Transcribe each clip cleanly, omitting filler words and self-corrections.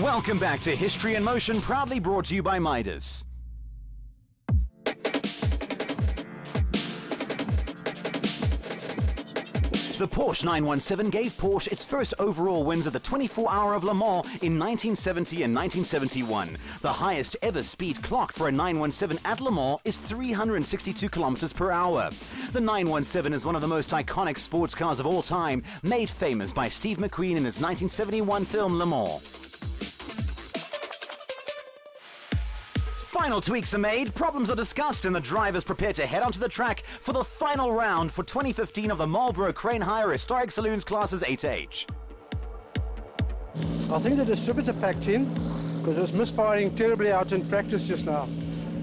Welcome back to History in Motion, proudly brought to you by Midas. The Porsche 917 gave Porsche its first overall wins at the 24-hour of Le Mans in 1970 and 1971. The highest ever speed clocked for a 917 at Le Mans is 362 kilometers per hour. The 917 is one of the most iconic sports cars of all time, made famous by Steve McQueen in his 1971 film Le Mans. Final tweaks are made, problems are discussed, and the drivers prepare to head onto the track for the final round for 2015 of the Marlboro Crane Hire Historic Saloons Classes 8H. I think the distributor packed in because it was misfiring terribly out in practice just now.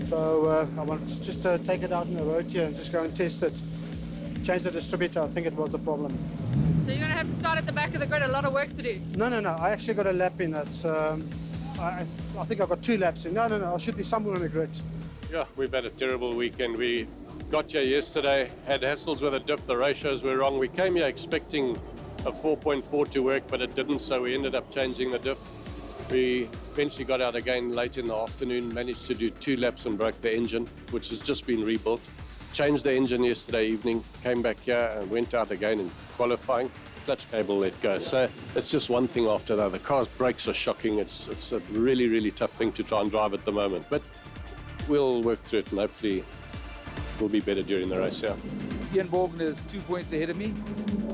So I want to just take it out on the road here and just go and test it. Change the distributor, I think it was a problem. So you're going to have to start at the back of the grid, a lot of work to do. No, I actually got a lap in that. I think I got 2 laps in. No, I should be somewhere on the grid. Yeah, we've had a terrible weekend. We got here yesterday, had hassles with the diff, the ratios were wrong. We came here expecting a 4.4 to work, but it didn't, so we ended up changing the diff. We eventually got out again late in the afternoon, managed to do 2 laps and broke the engine, which has just been rebuilt. Changed the engine yesterday evening, came back here and went out again in qualifying. Clutch cable let go. So it's just one thing after the other. The car's brakes are shocking. It's a really, really tough thing to try and drive at the moment. But we'll work through it and hopefully we'll be better during the race, yeah. Ian Morgan is 2 points ahead of me.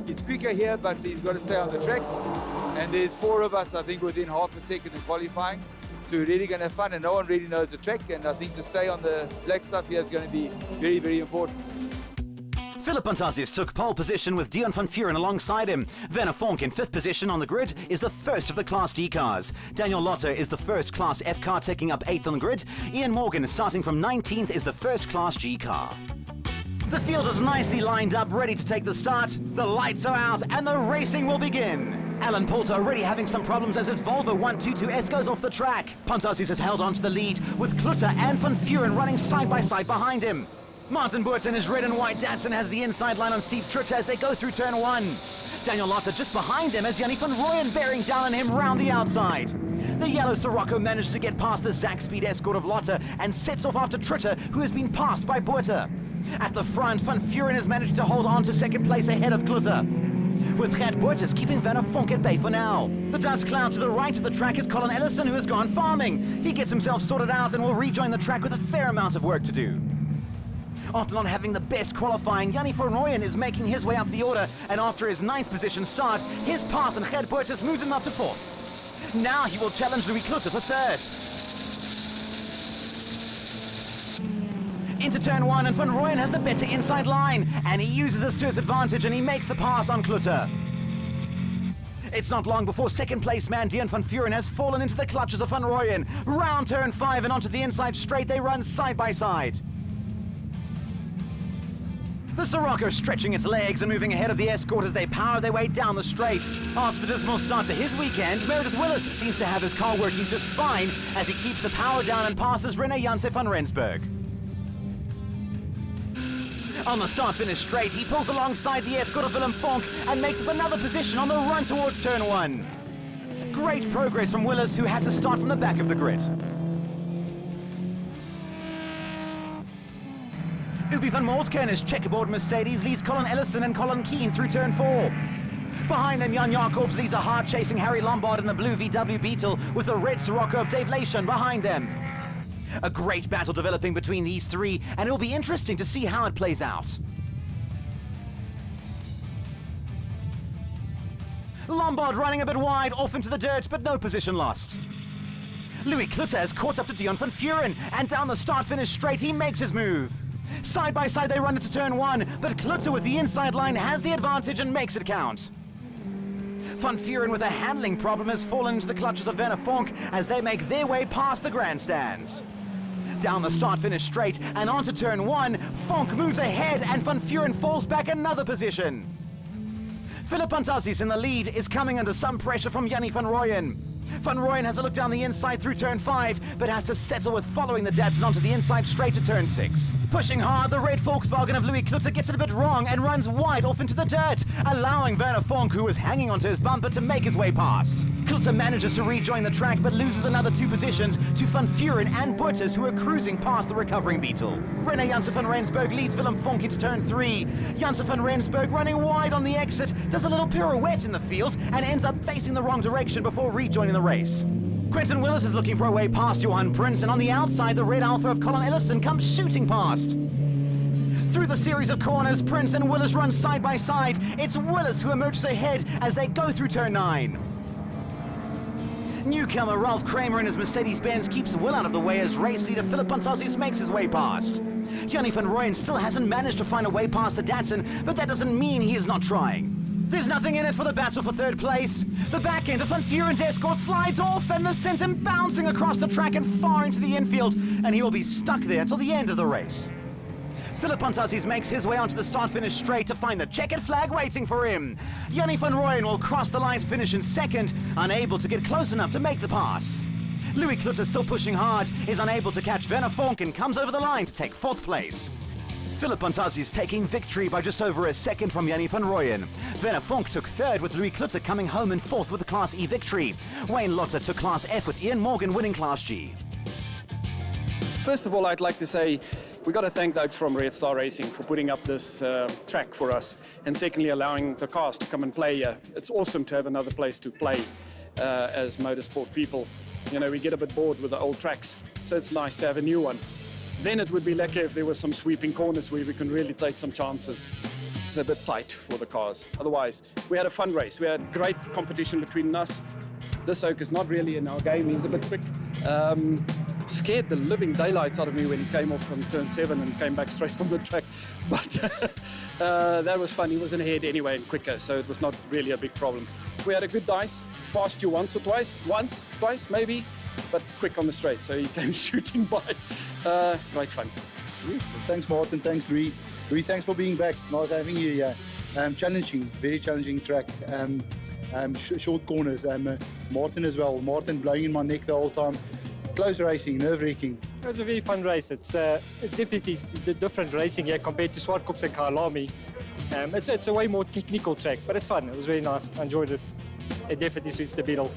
He's quicker here, but he's got to stay on the track. And there's 4 of us, I think, within half a second in qualifying. So we're really going to have fun, and no one really knows the track. And I think to stay on the black stuff here is going to be very, very important. Philip Antazis took pole position with Dion van Vuren alongside him. Werner Vonk in 5th position on the grid is the first of the Class D cars. Daniel Lotter is the first Class F car, taking up 8th on the grid. Ian Morgan, starting from 19th, is the first Class G car. The field is nicely lined up, ready to take the start. The lights are out and the racing will begin. Alan Poulter already having some problems as his Volvo 122S goes off the track. Pantazis has held on to the lead with Klutter and Van Vuren running side by side behind him. Martin Boert in his red and white Datsun has the inside line on Steve Trutt as they go through turn 1. Daniel Lotter just behind them as Jannie van ROOYEN bearing down on him round the outside. The yellow Sirocco manages to get past the Zach Speed escort of Lotter and sets off after Trutter, who has been passed by Boerter. At the front, Van Vuren has managed to hold on to second place ahead of Klutter, with Gert Boerters keeping Werner Vonk at bay for now. The dust cloud to the right of the track is Colin Ellison, who has gone farming. He gets himself sorted out and will rejoin the track with a fair amount of work to do. After not having the best qualifying, Jannie van ROOYEN is making his way up the order, and after his 9th position start, his pass and Gert Boerters moves him up to 4th. Now he will challenge Louis Klutter for 3rd. Into turn 1, and van ROOYEN has the better inside line, and he uses this to his advantage, and he makes the pass on Klutter. It's not long before second place man Dion van Vuren has fallen into the clutches of van ROOYEN. Round turn 5 and onto the inside straight, they run side by side. The Sirocco stretching its legs and moving ahead of the escort as they power their way down the straight. After the dismal start to his weekend, Meredith WILLIS seems to have his car working just fine as he keeps the power down and passes René Janse van Rensburg. On the start-finish straight, he pulls alongside the escort of Willem VORSTER and makes up another position on the run towards turn 1. Great progress from Willis, who had to start from the back of the grid. Hubi von Moltke and his checkerboard Mercedes leads Colin Ellison and Colin Keane through turn 4. Behind them, Jan Jacobs leads a hard-chasing Harry Lombard in the blue VW Beetle with the red Sirocco of Dave Leishon behind them. A great battle developing between these three, and it'll be interesting to see how it plays out. Lombard running a bit wide, off into the dirt, but no position lost. Louis Klutter has caught up to Dion van Vuren, and down the start-finish straight, he makes his move. Side by side, they run into turn 1, but Klutter with the inside line has the advantage and makes it count. Van Vuren with a handling problem has fallen into the clutches of Werner Vonk as they make their way past the grandstands. Down the start-finish straight and onto turn 1, Vonk moves ahead and Van Vuren falls back another position. Philip Antazis in the lead is coming under some pressure from Jannie van ROOYEN. Van ROOYEN has a look down the inside through turn 5, but has to settle with following the Datsun onto the inside straight to turn 6. Pushing hard, the red Volkswagen of Louis Klutzer gets it a bit wrong and runs wide off into the dirt, allowing Werner Vonk, who was hanging onto his bumper, to make his way past. Klutzer manages to rejoin the track, but loses another 2 positions to Van Vuren and Butters, who are cruising past the recovering Beetle. René Janssen van Rensburg leads Willem Vonk into turn 3. Janssen van Rensburg, running wide on the exit, does a little pirouette in the field and ends up facing the wrong direction before rejoining the race. Quentin WILLIS is looking for a way past Johan Prince, and on the outside, the red Alpha of Colin Ellison comes shooting past. Through the series of corners, Prince and WILLIS run side by side. It's WILLIS who emerges ahead as they go through turn 9. Newcomer Ralph Kramer in his Mercedes-Benz keeps Will out of the way as race leader Philip Pantasis makes his way past. Jannie van ROOYEN still hasn't managed to find a way past the Datsun, but that doesn't mean he is not trying. There's nothing in it for the battle for third place. The back end of Van Vuren's Escort slides off, and this sends him bouncing across the track and far into the infield, and he will be stuck there till the end of the race. Philip Pantasis makes his way onto the start-finish straight to find the checkered flag waiting for him. Jannie van ROOYEN will cross the line to finish in second, unable to get close enough to make the pass. Louis Klutzer, still pushing hard, is unable to catch Werner Vonk and comes over the line to take 4th place. Philip Pantasis taking victory by just over a second from Jannie van ROOYEN. Werner Vonk took 3rd, with Louis Klutzer coming home in 4th with the Class E victory. Wayne Lotter took Class F, with Ian Morgan winning Class G. First of all, I'd like to say we got to thank those from Red Star Racing for putting up this track for us, and secondly allowing the cars to come and play here. It's awesome to have another place to play as motorsport people. You know, we get a bit bored with the old tracks, so it's nice to have a new one. Then it would be lucky if there were some sweeping corners where we can really take some chances. It's a bit tight for the cars. Otherwise, we had a fun race. We had great competition between us. This oak is not really in our game. He's a bit quick. Scared the living daylights out of me when he came off from turn 7 and came back straight on the track. But that was fun. He was in ahead anyway and quicker, so it was not really a big problem. We had a good dice. Passed you once or twice. Once, twice maybe, but quick on the straight, so he came shooting by. Great fun. Yes, thanks Martin, thanks Louis. Louis, thanks for being back. It's nice having you here. Challenging, very challenging track. Short corners. Martin as well. Martin blowing in my neck the whole time. Close racing, nerve-wracking. It was a very fun race. It's definitely the different racing here compared to Swartkops and Kyalami. It's a way more technical track, but it's fun. It was very nice. I enjoyed it. It definitely suits the Beetle.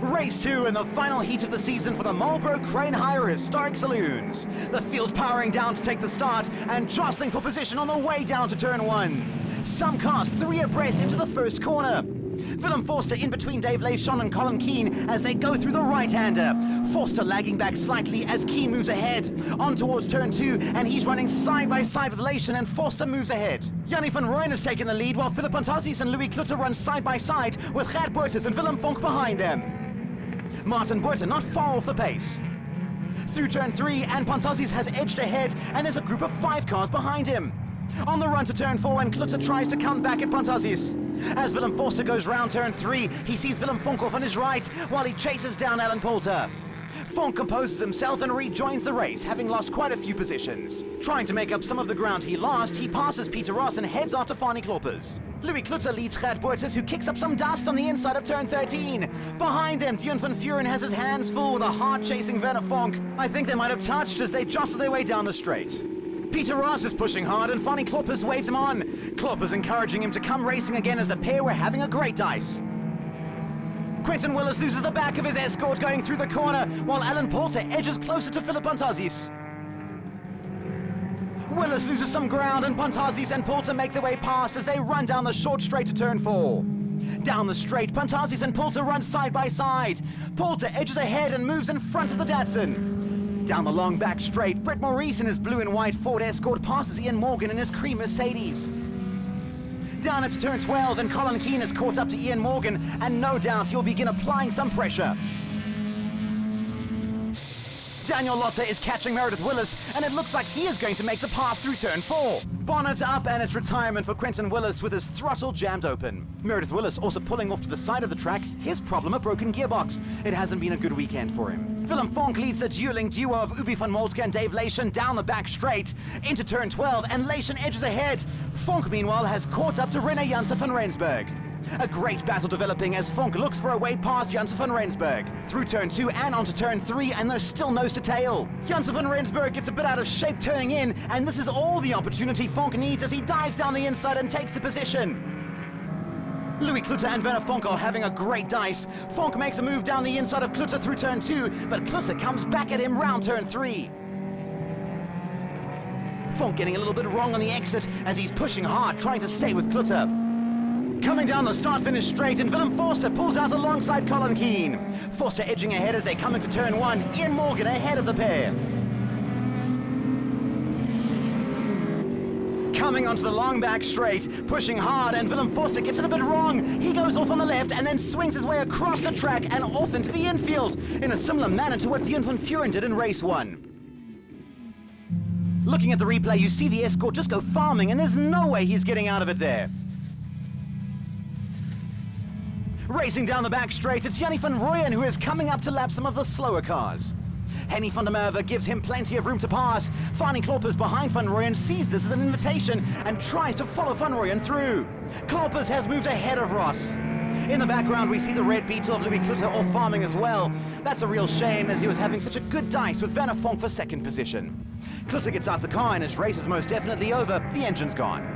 Race 2 in the final heat of the season for the Marlboro Crane Hire Historic Saloons. The field powering down to take the start and jostling for position on the way down to turn 1. Some cars 3 abreast into the first corner. Willem VORSTER in between Dave Leishon and Colin Keane as they go through the right-hander. Vorster lagging back slightly as Keane moves ahead. On towards turn 2, and he's running side by side with Leishon, and Vorster moves ahead. Jannie van ROOYEN has taken the lead while Philip Pantasis and Louis Klutzer run side by side with Gert Butters and Willem Vonk behind them. Martin Butter not far off the pace. Through turn 3, and Pantasis has edged ahead, and there's a group of 5 cars behind him. On the run to turn 4, and Klutzer tries to come back at Pantasis. As Willem VORSTER goes round turn 3, he sees Willem Vonk off on his right while he chases down Alan Poulter. Vonk composes himself and rejoins the race, having lost quite a few positions. Trying to make up some of the ground he lost, he passes Peter Ross and heads after Fani Kloppers. Louis Klutzer leads Gert Butters, who kicks up some dust on the inside of turn 13. Behind them, Dion van Vuren has his hands full with a hard-chasing Werner Vonk. I think they might have touched as they jostle their way down the straight. Peter Ross is pushing hard and Fani Kloppers waves him on. Kloppers encouraging him to come racing again as the pair were having a great dice. Quentin WILLIS loses the back of his Escort going through the corner, while Alan Poulter edges closer to Philip Pantasis. WILLIS loses some ground, and Pantasis and Poulter make their way past as they run down the short straight to turn 4. Down the straight, Pantasis and Poulter run side by side. Poulter edges ahead and moves in front of the Datsun. Down the long back straight, Brett Maurice in his blue and white Ford Escort passes Ian Morgan in his cream Mercedes. Down at turn 12, and Colin Keane has caught up to Ian Morgan, and no doubt he'll begin applying some pressure. Daniel Lotter is catching Meredith WILLIS, and it looks like he is going to make the pass through turn 4. Bonnet up, and it's retirement for Quentin WILLIS with his throttle jammed open. Meredith WILLIS also pulling off to the side of the track, his problem a broken gearbox. It hasn't been a good weekend for him. Willem Vonk leads the dueling duo of Hubi von Moltke and Dave Leishon down the back straight into turn 12, and Leishon edges ahead. Vonk, meanwhile, has caught up to René Janssen van Rensburg. A great battle developing as Fonk looks for a way past Janssen van Rensburg. Through turn 2 and onto turn 3, and there's still nose to tail. Janssen van Rensburg gets a bit out of shape turning in, and this is all the opportunity Fonk needs as he dives down the inside and takes the position. Louis Klutter and Werner Fonk are having a great dice. Fonk makes a move down the inside of Klutter through turn 2, but Klutter comes back at him round turn 3. Fonk getting a little bit wrong on the exit as he's pushing hard, trying to stay with Klutter. Coming down the start-finish straight, and Willem Forster pulls out alongside Colin Keane. Forster edging ahead as they come into turn 1. Ian Morgan ahead of the pair. Coming onto the long back straight, pushing hard, and Willem Forster gets it a bit wrong. He goes off on the left and then swings his way across the track and off into the infield in a similar manner to what Dion van Vuren did in race 1. Looking at the replay, you see the escort just go farming, and there's no way he's getting out of it there. Racing down the back straight, it's Jannie van ROOYEN who is coming up to lap some of the slower cars. Henny van der Merwe gives him plenty of room to pass. Finding Kloppers behind Van ROOYEN sees this as an invitation and tries to follow Van ROOYEN through. Kloppers has moved ahead of Ross. In the background, we see the red beetle of Louis Klutter off farming as well. That's a real shame as he was having such a good dice with Werner Fonk for second position. Klutter gets out the car and his race is most definitely over. The engine's gone.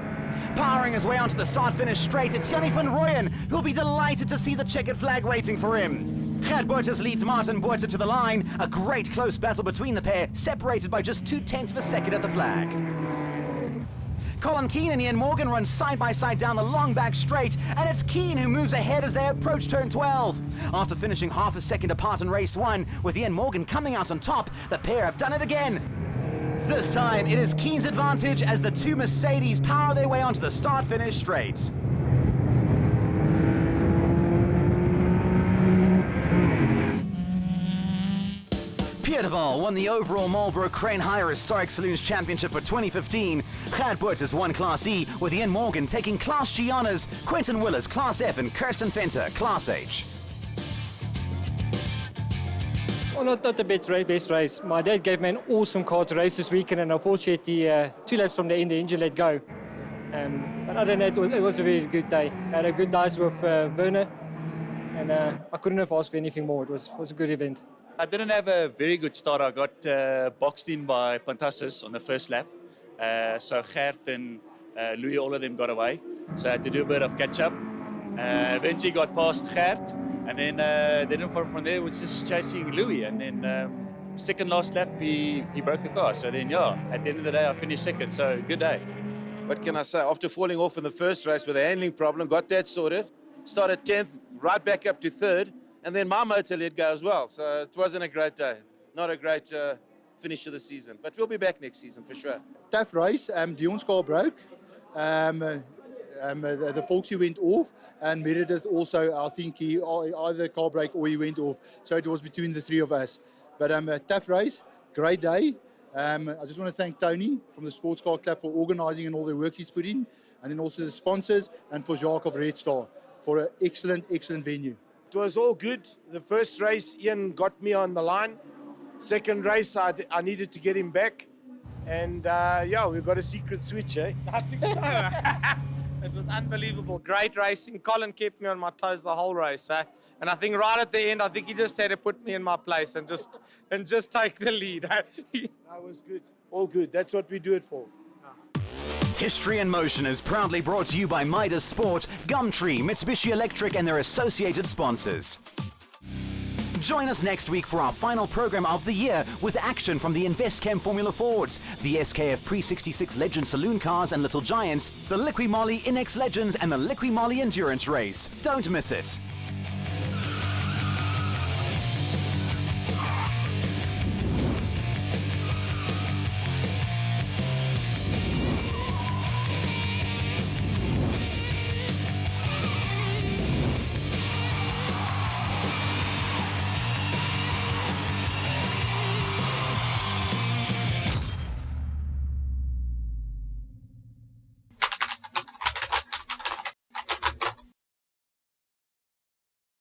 Powering his way onto the start-finish straight, it's Jannie van ROOYEN who'll be delighted to see the checkered flag waiting for him. Gerd Buiters leads Martin Buiter to the line. A great close battle between the pair, separated by just 0.2 of a second at the flag. Colin Keane and Ian Morgan run side by side down the long back straight, and it's Keane who moves ahead as they approach turn 12. After finishing half a second apart in race 1, with Ian Morgan coming out on top, the pair have done it again. This time, it is Keane's advantage as the two Mercedes power their way onto the start-finish straight. Pierre de Waal won the overall Marlboro Crane Hire Historic Saloons Championship for 2015. Gerd Buiters won Class E, with Ian Morgan taking Class G honours, Quentin WILLIS Class F and Kirsten Venter Class H. Well, not the best race. My dad gave me an awesome car to race this weekend, and unfortunately, 2 laps from the end, the engine let go. But other than that, it was a very good day. I had a good dice with Werner, and I couldn't have asked for anything more. It was a good event. I didn't have a very good start. I got boxed in by Pantassus on the first lap. So Gert and Louis, all of them got away. So I had to do a bit of catch up. Eventually got past Gert. And then from there was just chasing Louis. And then second last lap, he broke the car. So then, yeah, at the end of the day, I finished second. So good day. What can I say? After falling off in the first race with a handling problem, got that sorted. Started 10th, right back up to 3rd. And then my motor let go as well. So it wasn't a great day. Not a great finish to the season. But we'll be back next season for sure. Tough race. Dion's car broke. The Volksy went off, and Meredith also, I think he either car break or he went off. So it was between the 3 of us. But a tough race, great day. I just want to thank Tony from the Sports Car Club for organising and all the work he's put in, and then also the sponsors, and for Jacques of Red Star for an excellent venue. It was all good. The first race, Ian got me on the line. Second race, I needed to get him back. And yeah, we got a secret switch, eh? I think so. It was unbelievable. Great racing. Colin kept me on my toes the whole race. Eh? And I think right at the end, I think he just had to put me in my place and just take the lead. That was good. All good. That's what we do it for. History in Motion is proudly brought to you by Midas Sport, Gumtree, Mitsubishi Electric and their associated sponsors. Join us next week for our final program of the year with action from the InvestChem Formula Fords, the SKF Pre-66 Legend Saloon Cars and Little Giants, the Liqui Moly Inex Legends and the Liqui Moly Endurance Race. Don't miss it.